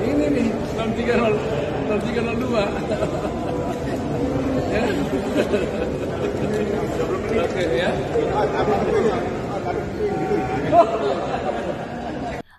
Ini nih 0302. Ya. Oke ya.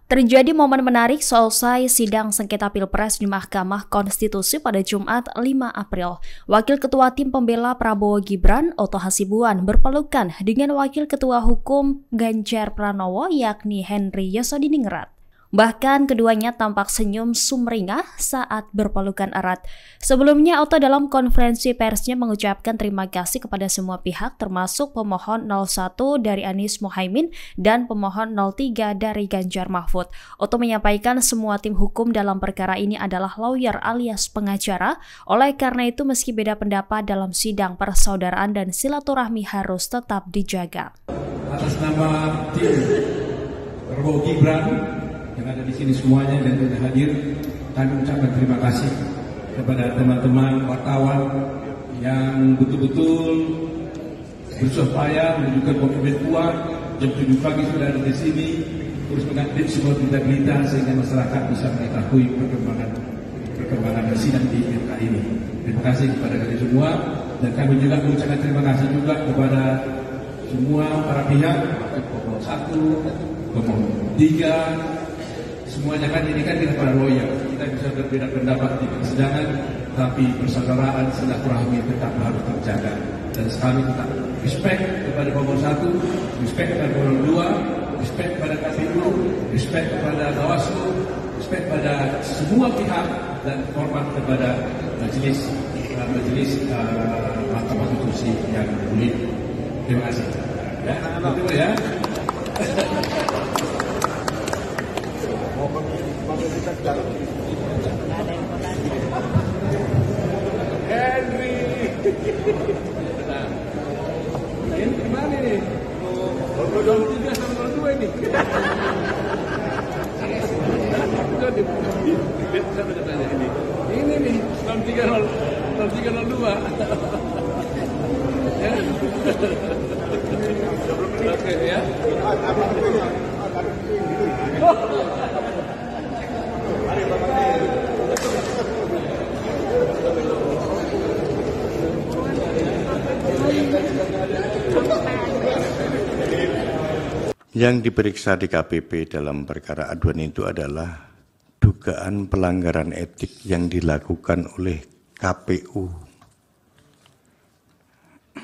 Terjadi momen menarik selesai sidang sengketa Pilpres di Mahkamah Konstitusi pada Jumat 5 April. Wakil Ketua Tim Pembela Prabowo Gibran, Otto Hasibuan, berpelukan dengan Wakil Ketua Hukum Ganjar Pranowo yakni Henry Yosodiningrat. Bahkan keduanya tampak senyum sumringah saat berpelukan erat. Sebelumnya, Otto dalam konferensi persnya mengucapkan terima kasih kepada semua pihak termasuk pemohon 01 dari Anies Mohaimin dan pemohon 03 dari Ganjar Mahfud. Otto menyampaikan semua tim hukum dalam perkara ini adalah lawyer alias pengacara. Oleh karena itu, meski beda pendapat dalam sidang persaudaraan dan silaturahmi harus tetap dijaga. Atas nama tim Prabowo Gibran yang ada di sini semuanya dan tidak hadir, kami ucapkan terima kasih kepada teman-teman wartawan yang betul-betul bersusah payah menunjukkan komitmen kuat. Jam 7 pagi sudah ada di sini, terus mengupdate semua berita-berita sehingga masyarakat bisa mengetahui perkembangan sidang di MK ini. Terima kasih kepada kalian semua, dan kami juga mengucapkan terima kasih juga kepada semua para pihak, pemohon 1, pemohon 3. Semuanya kan ini kan kita para lawyer, kita bisa berbeda pendapat di persidangan, tapi persaudaraan silaturahmi tetap harus terjaga. Dan kami tetap respect kepada pemohon 1, respect kepada pemohon 2, respect kepada KPU, respect kepada Bawaslu, respect pada semua pihak, dan hormat kepada majelis Mahkamah Konstitusi yang mulia. Terima kasih. Ya, betul ya. Henry. Nah, ini gimana nih? 03 sama 02 ini. Ini nih 0302. Ya. Oke ya. Yang diperiksa di KPP dalam perkara aduan itu adalah dugaan pelanggaran etik yang dilakukan oleh KPU.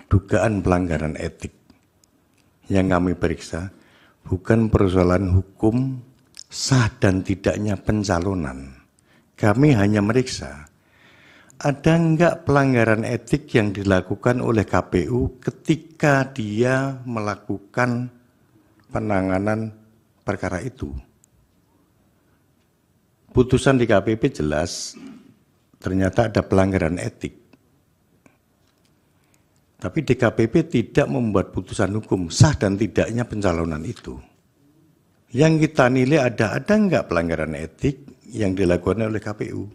Dugaan pelanggaran etik yang kami periksa bukan persoalan hukum sah dan tidaknya pencalonan. Kami hanya meriksa ada enggak pelanggaran etik yang dilakukan oleh KPU ketika dia melakukan penanganan perkara itu. Putusan di KPP jelas ternyata ada pelanggaran etik. Tapi DKPP tidak membuat putusan hukum sah dan tidaknya pencalonan itu. Yang kita nilai ada enggak pelanggaran etik yang dilakukan oleh KPU.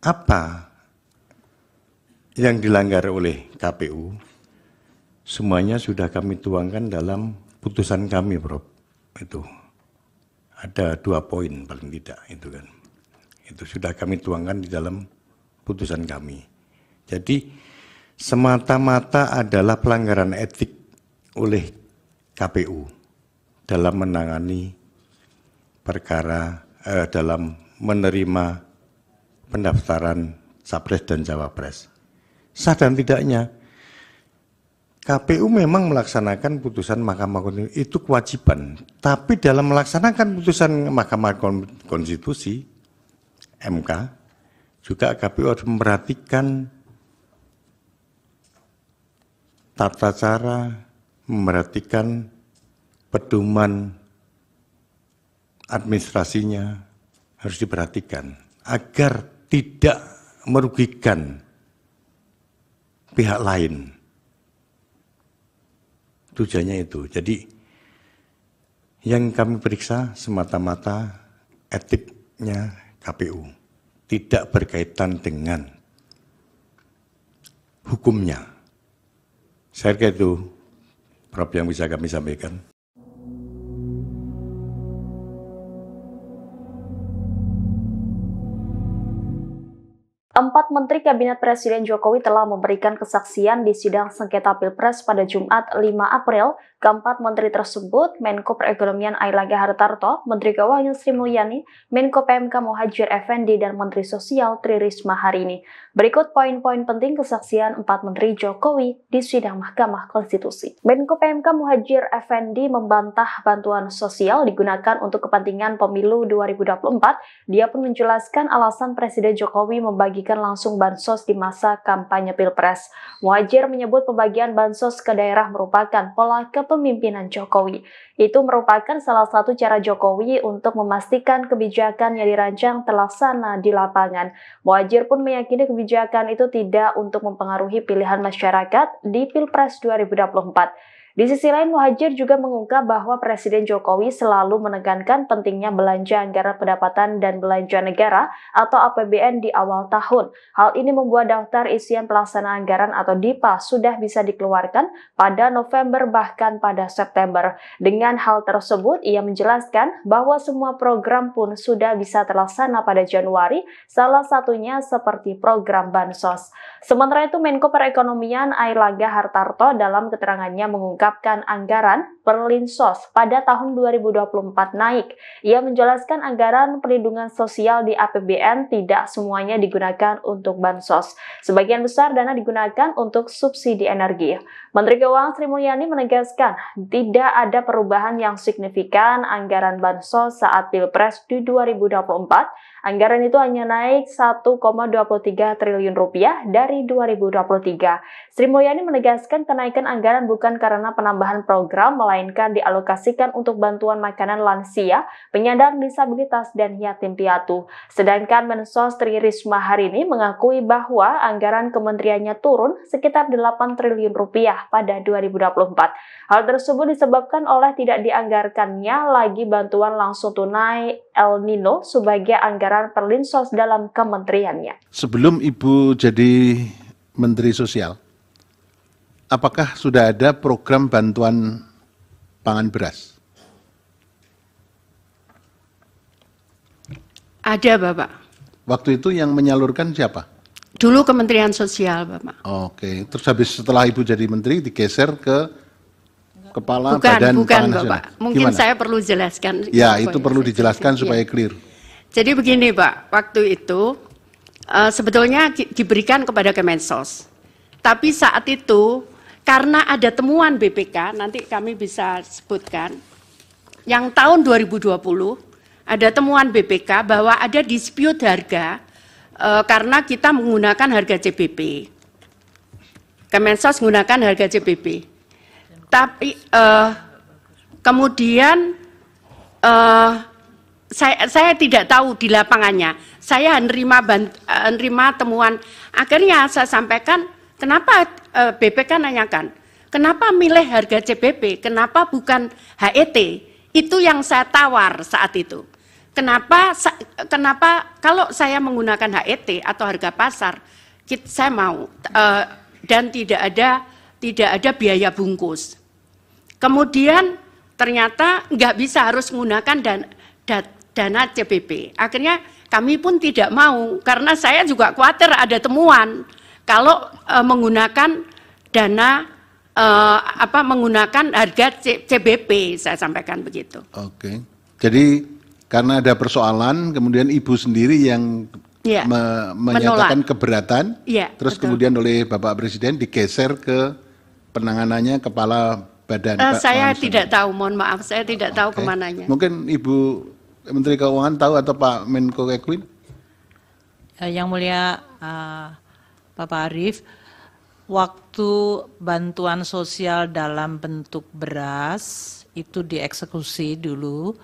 Apa yang dilanggar oleh KPU? Semuanya sudah kami tuangkan dalam putusan kami, Prof. Itu ada 2 poin paling tidak itu kan. Itu sudah kami tuangkan di dalam putusan kami. Jadi semata-mata adalah pelanggaran etik oleh KPU dalam menangani perkara dalam menerima pendaftaran Capres dan Cawapres. Sah dan tidaknya KPU memang melaksanakan putusan Mahkamah Konstitusi, itu kewajiban. Tapi dalam melaksanakan putusan Mahkamah Konstitusi, MK, juga KPU harus memperhatikan tata cara, memperhatikan pedoman administrasinya, harus diperhatikan agar tidak merugikan pihak lain. Tujuannya itu. Jadi yang kami periksa semata-mata etiknya KPU, tidak berkaitan dengan hukumnya. Saya kira itu, Prof, yang bisa kami sampaikan. 4 Menteri Kabinet Presiden Jokowi telah memberikan kesaksian di sidang sengketa Pilpres pada Jumat 5 April. Keempat menteri tersebut, Menko Perekonomian Airlangga Hartarto, Menteri Keuangan Sri Mulyani, Menko PMK Muhadjir Effendi, dan Menteri Sosial Tri Risma hari ini. Berikut poin-poin penting kesaksian 4 Menteri Jokowi di sidang Mahkamah Konstitusi. Menko PMK Muhadjir Effendi membantah bantuan sosial digunakan untuk kepentingan pemilu 2024. Dia pun menjelaskan alasan Presiden Jokowi membagikan langsung bansos di masa kampanye Pilpres. Muhadjir menyebut pembagian bansos ke daerah merupakan pola kepemimpinan Jokowi. Itu merupakan salah satu cara Jokowi untuk memastikan kebijakan yang dirancang terlaksana di lapangan. Muhadjir pun meyakini kebijakan itu tidak untuk mempengaruhi pilihan masyarakat di Pilpres 2024. Di sisi lain, Muhadjir juga mengungkap bahwa Presiden Jokowi selalu menekankan pentingnya belanja anggaran pendapatan dan belanja negara atau APBN di awal tahun. Hal ini membuat daftar isian pelaksanaan anggaran atau DIPA sudah bisa dikeluarkan pada November bahkan pada September. Dengan hal tersebut, ia menjelaskan bahwa semua program pun sudah bisa terlaksana pada Januari, salah satunya seperti program Bansos. Sementara itu, Menko Perekonomian Airlangga Hartarto dalam keterangannya mengungkapkan anggaran Perlinsos pada tahun 2024 naik. Ia menjelaskan anggaran perlindungan sosial di APBN tidak semuanya digunakan untuk bansos. Sebagian besar dana digunakan untuk subsidi energi. Menteri Keuangan Sri Mulyani menegaskan tidak ada perubahan yang signifikan anggaran bansos saat Pilpres di 2024. Anggaran itu hanya naik 1,23 triliun rupiah dari 2023. Sri Mulyani menegaskan kenaikan anggaran bukan karena penambahan program, melainkan dialokasikan untuk bantuan makanan lansia, penyandang disabilitas, dan yatim piatu. Sedangkan Mensos Tri Risma hari ini mengakui bahwa anggaran kementeriannya turun sekitar 8 triliun rupiah pada 2024. Hal tersebut disebabkan oleh tidak dianggarkannya lagi bantuan langsung tunai El Nino sebagai anggaran Perlinsos dalam kementeriannya. Sebelum Ibu jadi Menteri Sosial, apakah sudah ada program bantuan pangan beras? Ada, Bapak. Waktu itu yang menyalurkan siapa? Dulu Kementerian Sosial, Bapak. Oke, terus habis setelah Ibu jadi Menteri digeser ke Kepala Bukan, Badan Pangan Nasional. Bapak. Mungkin Gimana? saya perlu jelaskan. Ya, itu perlu dijelaskan supaya Ya. clear. Jadi begini, Pak. Waktu itu sebetulnya diberikan kepada Kemensos. Tapi saat itu karena ada temuan BPK, nanti kami bisa sebutkan, yang tahun 2020 ada temuan BPK bahwa ada dispute harga karena kita menggunakan harga CBP. Kemensos menggunakan harga CBP. Tapi kemudian saya tidak tahu di lapangannya. Saya menerima temuan. Akhirnya saya sampaikan, kenapa BPK nanyakan, kenapa milih harga CBP, kenapa bukan HET? Itu yang saya tawar saat itu. Kenapa kalau saya menggunakan HET atau harga pasar, saya mau dan tidak ada biaya bungkus. Kemudian ternyata nggak bisa harus menggunakan dana CBP. Akhirnya kami pun tidak mau karena saya juga khawatir ada temuan kalau menggunakan dana menggunakan harga CBP, saya sampaikan begitu. Oke. Jadi karena ada persoalan, kemudian Ibu sendiri yang Ya, menyatakan keberatan, Ya, terus betul. kemudian oleh Bapak Presiden digeser ke penanganannya Kepala Badan Saya Pangan tidak Nasional. tahu, mohon maaf, saya tidak tahu Oke. kemananya. Mungkin Ibu Menteri Keuangan tahu atau Pak Menko Ekwin? Yang mulia Bapak Arief, waktu bantuan sosial dalam bentuk beras itu dieksekusi dulu,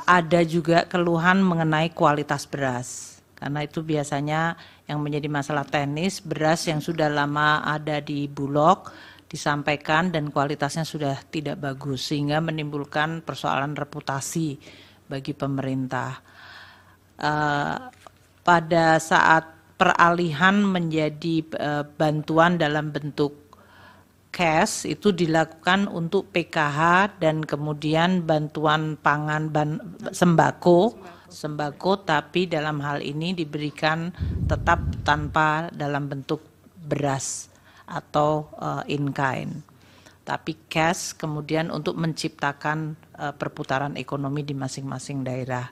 ada juga keluhan mengenai kualitas beras. Karena itu biasanya yang menjadi masalah teknis, beras yang sudah lama ada di Bulog, disampaikan dan kualitasnya sudah tidak bagus sehingga menimbulkan persoalan reputasi bagi pemerintah. Pada saat peralihan menjadi bantuan dalam bentuk cash itu dilakukan untuk PKH dan kemudian bantuan pangan sembako sembako, tapi dalam hal ini diberikan tetap tanpa dalam bentuk beras atau in kind, tapi cash kemudian untuk menciptakan perputaran ekonomi di masing-masing daerah.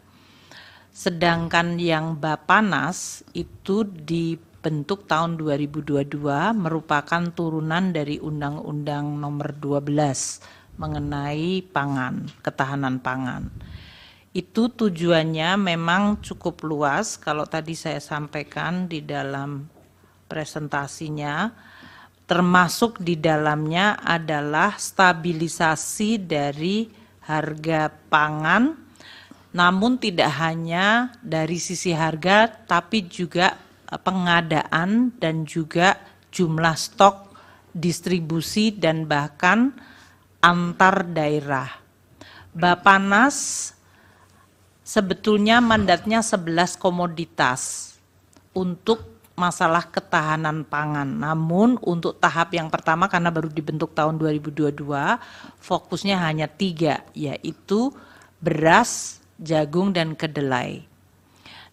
Sedangkan yang Bapanas itu dibentuk tahun 2022 merupakan turunan dari Undang-Undang Nomor 12 mengenai pangan, ketahanan pangan. Itu tujuannya memang cukup luas, kalau tadi saya sampaikan di dalam presentasinya, termasuk di dalamnya adalah stabilisasi dari harga pangan, namun tidak hanya dari sisi harga, tapi juga pengadaan dan juga jumlah stok, distribusi, dan bahkan antar daerah. Bapanas sebetulnya mandatnya 11 komoditas untuk masalah ketahanan pangan. Namun untuk tahap yang pertama karena baru dibentuk tahun 2022, fokusnya hanya 3, yaitu beras, jagung, dan kedelai.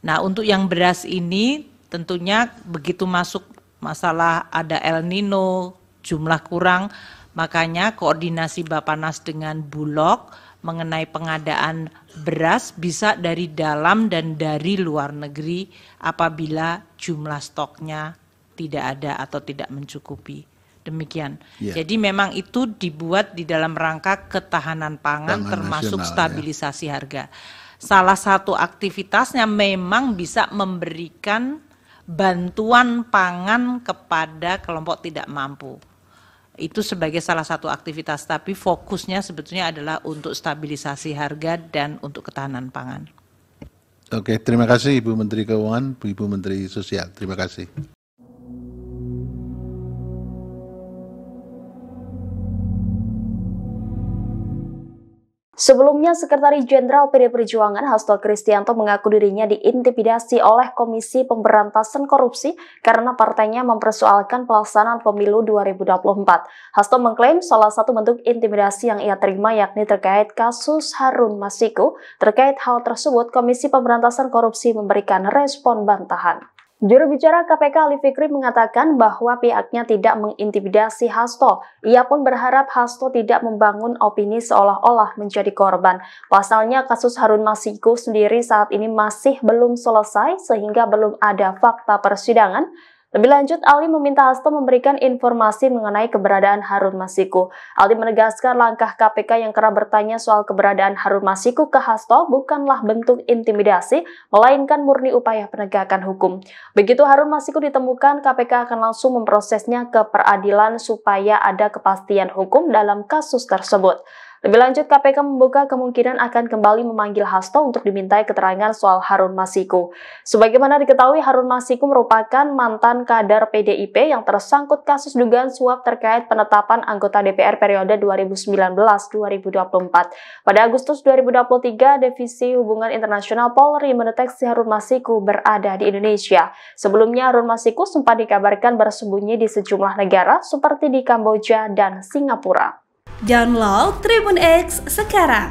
Nah, untuk yang beras ini tentunya begitu masuk masalah ada El Nino, jumlah kurang, makanya koordinasi Bapanas dengan Bulog mengenai pengadaan beras bisa dari dalam dan dari luar negeri apabila jumlah stoknya tidak ada atau tidak mencukupi. Demikian. Jadi memang itu dibuat di dalam rangka ketahanan pangan termasuk stabilisasi harga. Salah satu aktivitasnya memang bisa memberikan bantuan pangan kepada kelompok tidak mampu. Itu sebagai salah satu aktivitas, tapi fokusnya sebetulnya adalah untuk stabilisasi harga dan untuk ketahanan pangan. Oke, terima kasih Ibu Menteri Keuangan, Ibu Menteri Sosial. Terima kasih. Sebelumnya, Sekretaris Jenderal PD Perjuangan Hasto Kristianto mengaku dirinya diintimidasi oleh Komisi Pemberantasan Korupsi karena partainya mempersoalkan pelaksanaan pemilu 2024. Hasto mengklaim salah satu bentuk intimidasi yang ia terima yakni terkait kasus Harun Masiku. Terkait hal tersebut, Komisi Pemberantasan Korupsi memberikan respon bantahan. Juru bicara KPK Ali Fikri mengatakan bahwa pihaknya tidak mengintimidasi Hasto. Ia pun berharap Hasto tidak membangun opini seolah-olah menjadi korban. Pasalnya kasus Harun Masiku sendiri saat ini masih belum selesai sehingga belum ada fakta persidangan. Lebih lanjut, Ali meminta Hasto memberikan informasi mengenai keberadaan Harun Masiku. Ali menegaskan langkah KPK yang kerap bertanya soal keberadaan Harun Masiku ke Hasto bukanlah bentuk intimidasi, melainkan murni upaya penegakan hukum. Begitu Harun Masiku ditemukan, KPK akan langsung memprosesnya ke peradilan supaya ada kepastian hukum dalam kasus tersebut. Lebih lanjut, KPK membuka kemungkinan akan kembali memanggil Hasto untuk dimintai keterangan soal Harun Masiku. Sebagaimana diketahui, Harun Masiku merupakan mantan kader PDIP yang tersangkut kasus dugaan suap terkait penetapan anggota DPR periode 2019-2024. Pada Agustus 2023, Divisi Hubungan Internasional Polri mendeteksi Harun Masiku berada di Indonesia. Sebelumnya, Harun Masiku sempat dikabarkan bersembunyi di sejumlah negara seperti di Kamboja dan Singapura. Download Tribun X sekarang.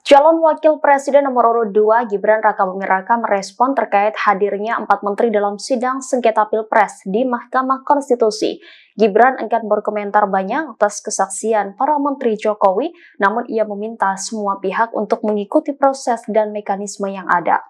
Calon Wakil Presiden nomor urut 2 Gibran Rakabuming Raka merespon terkait hadirnya 4 menteri dalam sidang sengketa Pilpres di Mahkamah Konstitusi. Gibran enggan berkomentar banyak atas kesaksian para menteri Jokowi, namun ia meminta semua pihak untuk mengikuti proses dan mekanisme yang ada.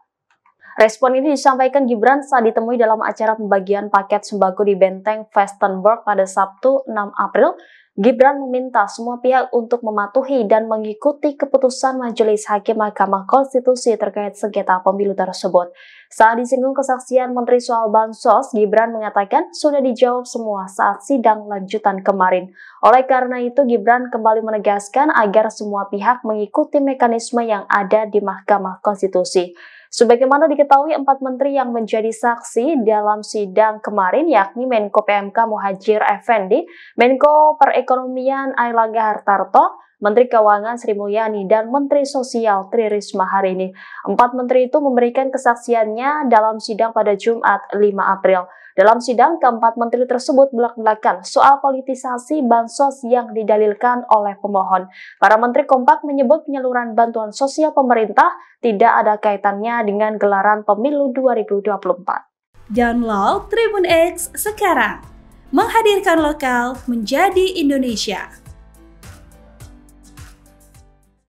Respon ini disampaikan Gibran saat ditemui dalam acara pembagian paket sembako di Benteng Vestenberg pada Sabtu 6 April. Gibran meminta semua pihak untuk mematuhi dan mengikuti keputusan Majelis Hakim Mahkamah Konstitusi terkait sengketa pemilu tersebut. Saat disinggung kesaksian Menteri soal Bansos, Gibran mengatakan sudah dijawab semua saat sidang lanjutan kemarin. Oleh karena itu, Gibran kembali menegaskan agar semua pihak mengikuti mekanisme yang ada di Mahkamah Konstitusi. Sebagaimana diketahui, 4 menteri yang menjadi saksi dalam sidang kemarin yakni Menko PMK Muhadjir Effendi, Menko Perekonomian Airlangga Hartarto, Menteri Keuangan Sri Mulyani, dan Menteri Sosial Tri Risma hari ini. 4 menteri itu memberikan kesaksiannya dalam sidang pada Jumat 5 April. Dalam sidang, keempat menteri tersebut belak-belakan soal politisasi bansos yang didalilkan oleh pemohon. Para menteri kompak menyebut penyaluran bantuan sosial pemerintah tidak ada kaitannya dengan gelaran pemilu 2024. Download Tribun X sekarang. Menghadirkan lokal menjadi Indonesia.